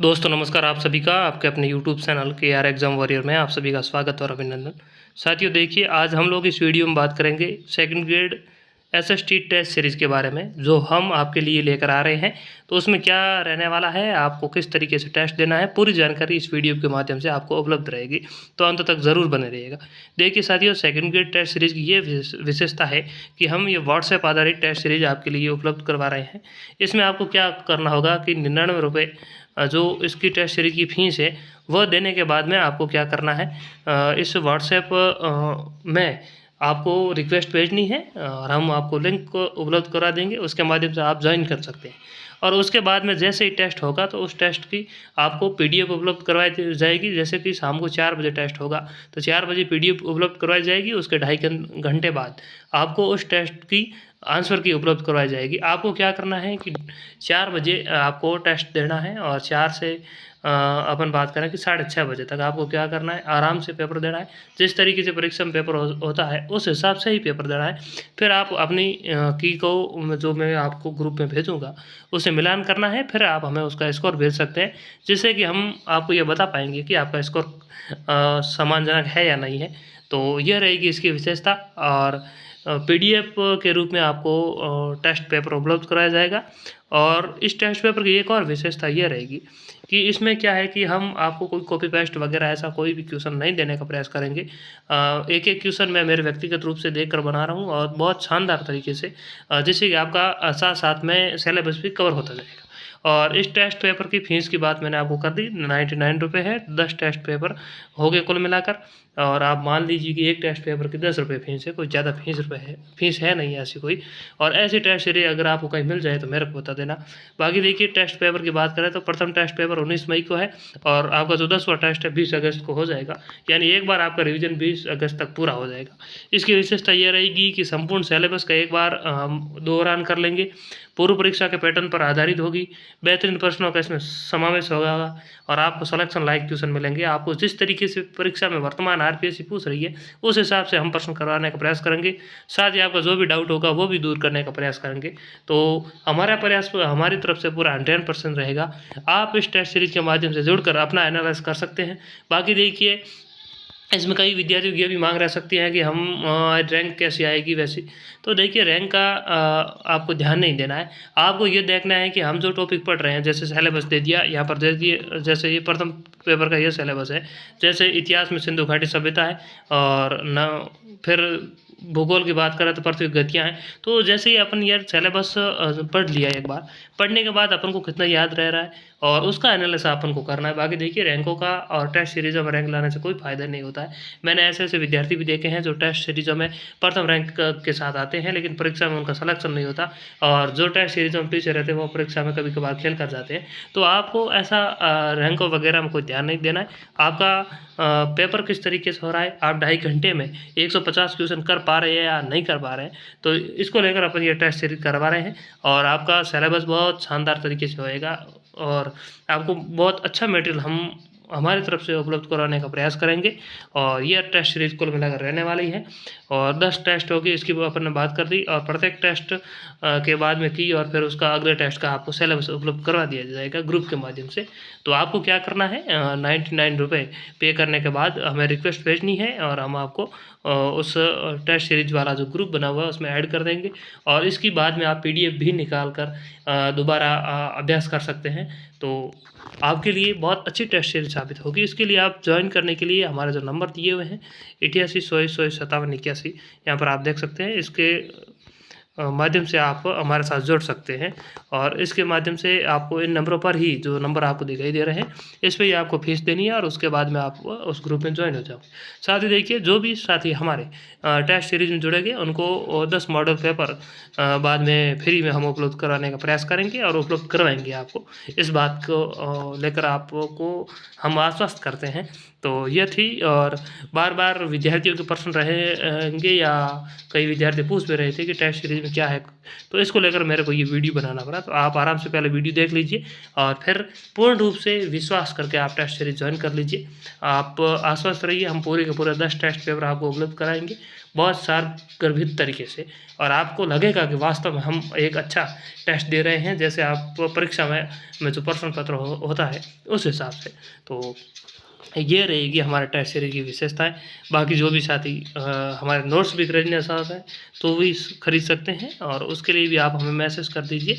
दोस्तों नमस्कार। आप सभी का आपके अपने यूट्यूब चैनल के आर एग्ज़ाम वॉरियर में आप सभी का स्वागत और अभिनंदन। साथियों देखिए, आज हम लोग इस वीडियो में बात करेंगे second grade SST test series के बारे में, जो हम आपके लिए लेकर आ रहे हैं। तो उसमें क्या रहने वाला है, आपको किस तरीके से टेस्ट देना है, पूरी जानकारी इस वीडियो के माध्यम से आपको उपलब्ध रहेगी। तो अंत तक ज़रूर बने रहिएगा। देखिए साथियों, सेकंड ग्रेड टेस्ट सीरीज़ की ये विशेषता है कि हम ये व्हाट्सएप आधारित टेस्ट सीरीज़ आपके लिए उपलब्ध करवा रहे हैं। इसमें आपको क्या करना होगा कि 99 रुपये जो इसकी टेस्ट सीरीज़ की फ़ीस है, वह देने के बाद में आपको क्या करना है, इस व्हाट्सएप में आपको रिक्वेस्ट भेजनी है और हम आपको लिंक उपलब्ध करा देंगे। उसके माध्यम से आप ज्वाइन कर सकते हैं और उसके बाद में जैसे ही टेस्ट होगा तो उस टेस्ट की आपको पीडीएफ उपलब्ध करवाई जाएगी। जैसे कि शाम को 4 बजे टेस्ट होगा तो 4 बजे पीडीएफ उपलब्ध करवाई जाएगी। उसके 2.5 घंटे बाद आपको उस टेस्ट की आंसर की उपलब्ध करवाई जाएगी। आपको क्या करना है कि 4 बजे आपको टेस्ट देना है और 4 से अपन बात करें कि 6:30 बजे तक आपको क्या करना है, आराम से पेपर देना है। जिस तरीके से परीक्षा में पेपर होता है उस हिसाब से ही पेपर देना है। फिर आप अपनी की को जो मैं आपको ग्रुप में भेजूँगा उससे मिलान करना है। फिर आप हमें उसका स्कोर भेज सकते हैं, जिससे कि हम आपको ये बता पाएँगे कि आपका स्कोर सम्मानजनक है या नहीं है। तो यह रहेगी इसकी विशेषता। और पीडीएफ के रूप में आपको टेस्ट पेपर उपलब्ध कराया जाएगा। और इस टेस्ट पेपर की एक और विशेषता ये रहेगी कि इसमें क्या है कि हम आपको कोई कॉपी पेस्ट वगैरह ऐसा कोई भी क्वेश्चन नहीं देने का प्रयास करेंगे। एक-एक क्वेश्चन मैं मेरे व्यक्तिगत रूप से देखकर बना रहा हूँ और बहुत शानदार तरीके से, जिससे कि आपका साथ-साथ में सिलेबस भी कवर होता जाएगा। और इस टेस्ट पेपर की फ़ीस की बात मैंने आपको कर दी, 99 रुपये है। 10 टेस्ट पेपर हो गए कुल मिलाकर। और आप मान लीजिए कि एक टेस्ट पेपर की 10 रुपये फ़ीस है, कोई ज़्यादा फ़ीस है नहीं ऐसी कोई। और ऐसी टेस्ट सीरीज़ अगर आपको कहीं मिल जाए तो मेरे को बता देना। बाकी देखिए, टेस्ट पेपर की बात करें तो प्रथम टेस्ट पेपर 19 मई को है और आपका जो 10वां टेस्ट है 20 अगस्त को हो जाएगा। यानी एक बार आपका रिवीजन 20 अगस्त तक पूरा हो जाएगा। इसकी विशेषता ये रहेगी कि संपूर्ण सिलेबस का एक बार हम दोहरान कर लेंगे। पूर्व परीक्षा के पैटर्न पर आधारित होगी। बेहतरीन प्रश्नों का इसमें समावेश होगा और आपको सिलेक्शन लायक क्वेश्चन मिलेंगे। आपको जिस तरीके से परीक्षा में वर्तमान आरपीएससी पूछ रही है उस हिसाब से हम प्रश्न करवाने का प्रयास करेंगे। साथ ही आपका जो भी डाउट होगा वो भी दूर करने का प्रयास करेंगे। तो हमारा प्रयास हमारी तरफ से पूरा 100% रहेगा। आप इस टेस्ट सीरीज़ के माध्यम से जुड़कर अपना एनालाइज़ कर सकते हैं। बाकी देखिए, इसमें कई विद्यार्थी की ये भी मांग रह सकती है कि हम रैंक कैसी आएगी वैसी। तो देखिए, रैंक का आपको ध्यान नहीं देना है। आपको ये देखना है कि हम जो टॉपिक पढ़ रहे हैं, जैसे सिलेबस दे दिया यहाँ पर, दे दिए जैसे ये प्रथम पेपर का ये सिलेबस है। जैसे इतिहास में सिंधु घाटी सभ्यता है और न फिर भूगोल की बात करें तो पृथ्वी की गतियाँ हैं। तो जैसे ही अपन ये सिलेबस पढ़ लिया एक बार, पढ़ने के बाद अपन को कितना याद रह रहा है और उसका एनालिसिस अपन को करना है। बाकी देखिए, रैंकों का और टेस्ट सीरीज़ों में रैंक लाने से कोई फ़ायदा नहीं होता है। मैंने ऐसे-ऐसे विद्यार्थी भी देखे हैं जो टेस्ट सीरीज़ों में प्रथम रैंक के साथ आते हैं, लेकिन परीक्षा में उनका सिलेक्शन नहीं होता। और जो टेस्ट सीरीज़ों में पीछे रहते हैं वो परीक्षा में कभी-कभार खेल कर जाते हैं। तो आपको ऐसा रैंकों वगैरह में कोई ध्यान नहीं देना है। आपका पेपर किस तरीके से हो रहा है, आप 2.5 घंटे में 150 क्वेश्चन कर पा रहे हैं या नहीं कर पा रहे हैं, तो इसको लेकर अपन ये टेस्ट सीरीज़ करवा रहे हैं। और आपका सिलेबस बहुत शानदार तरीके से होएगा और आपको बहुत अच्छा मटेरियल हम हमारी तरफ से उपलब्ध कराने का प्रयास करेंगे। और ये टेस्ट सीरीज़ कुल मिलाकर रहने वाली है और 10 टेस्ट होगी, इसकी अपन ने बात कर दी। और प्रत्येक टेस्ट के बाद में की और फिर उसका अगले टेस्ट का आपको सिलेबस उपलब्ध करवा दिया जाएगा ग्रुप के माध्यम से। तो आपको क्या करना है, 99 रुपये पे करने के बाद हमें रिक्वेस्ट भेजनी है और हम आपको उस टेस्ट सीरीज वाला जो ग्रुप बना हुआ है उसमें ऐड कर देंगे। और इसकी बाद में आप पीडीएफ भी निकाल कर दोबारा अभ्यास कर सकते हैं। तो आपके लिए बहुत अच्छी टेस्ट सीरीज साबित होगी। इसके लिए आप ज्वाइन करने के लिए हमारे जो नंबर दिए हुए हैं 88 100 100 57 81, यहाँ पर आप देख सकते हैं। इसके माध्यम से आप हमारे साथ जुड़ सकते हैं और इसके माध्यम से आपको इन नंबरों पर ही, जो नंबर आपको दिखाई दे रहे हैं, इस पे ही आपको फीस देनी है और उसके बाद में आप उस ग्रुप में ज्वाइन हो जाओगे। साथ ही देखिए, जो भी साथी हमारे टेस्ट सीरीज में जुड़ेंगे उनको 10 मॉडल पेपर बाद में फ्री में हम उपलब्ध कराने का प्रयास करेंगे और उपलब्ध करवाएंगे आपको। इस बात को लेकर आपको हम आश्वस्त करते हैं। तो ये थी। और बार-बार विद्यार्थियों के प्रश्न रहेंगे या कई विद्यार्थी पूछ भी रहे थे कि टेस्ट सीरीज सीरीज में क्या है, तो इसको लेकर मेरे को ये वीडियो बनाना पड़ा। तो आप आराम से पहले वीडियो देख लीजिए और फिर पूर्ण रूप से विश्वास करके आप टेस्ट सीरीज ज्वाइन कर लीजिए। आप आश्वस्त रहिए, हम पूरे के पूरे 10 टेस्ट पेपर आपको उपलब्ध कराएंगे बहुत सार गर्भित तरीके से, और आपको लगेगा कि वास्तव में हम एक अच्छा टेस्ट दे रहे हैं, जैसे आप परीक्षा में जो प्रश्न पत्र होता है उस हिसाब से। तो ये रहेगी हमारे टेस्ट सीरीज की विशेषताएं। बाकी जो भी साथी हमारे नोट्स भी खरीदने चाहते हैं तो भी खरीद सकते हैं, और उसके लिए भी आप हमें मैसेज कर दीजिए।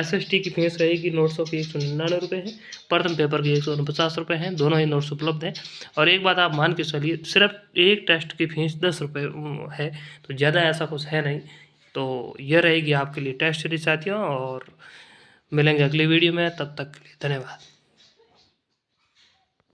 SST की फीस रहेगी नोट्सों की 199 रुपये है, प्रथम पेपर की 149 रुपये हैं, दोनों ही नोट्स उपलब्ध हैं। और एक बात आप मान के चलिए, सिर्फ एक टेस्ट की फीस 10 रुपये है, तो ज़्यादा ऐसा कुछ है नहीं। तो यह रहेगी आपके लिए टेस्ट सीरीज साथियों, और मिलेंगे अगली वीडियो में, तब तक के लिए धन्यवाद।